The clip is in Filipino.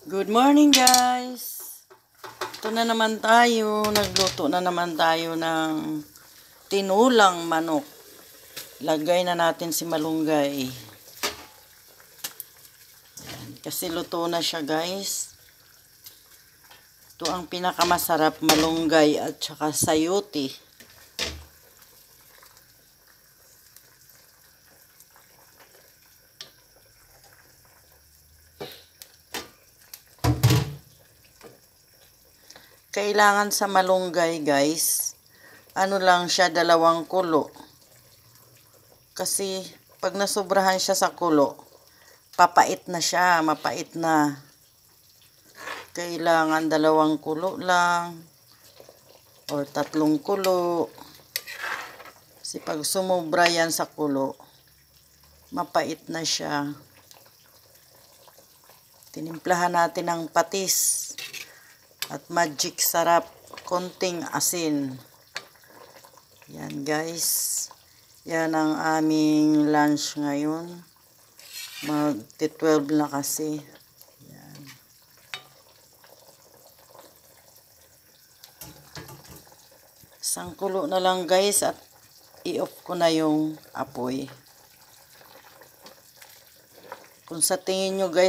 Good morning guys! Ito na naman tayo, nagluto na naman tayo ng tinulang manok. Lagay na natin si malunggay. Yan, kasi luto na siya guys. Ito ang pinakamasarap, malunggay at saka sayote. Kailangan sa malunggay guys, ano lang siya, 2 kulo. Kasi pag nasobrahan siya sa kulo, papait na siya, mapait na. Kailangan 2 kulo lang or 3 kulo. Kasi pag sumobra yan sa kulo, mapait na siya. Tinimplahan natin ng patis at magic sarap, konting asin. Yan guys, yan ang aming lunch ngayon. Magti-12 na kasi. Yan. Isang kulo na lang guys at i-off ko na yung apoy. Kung sa tingin nyo guys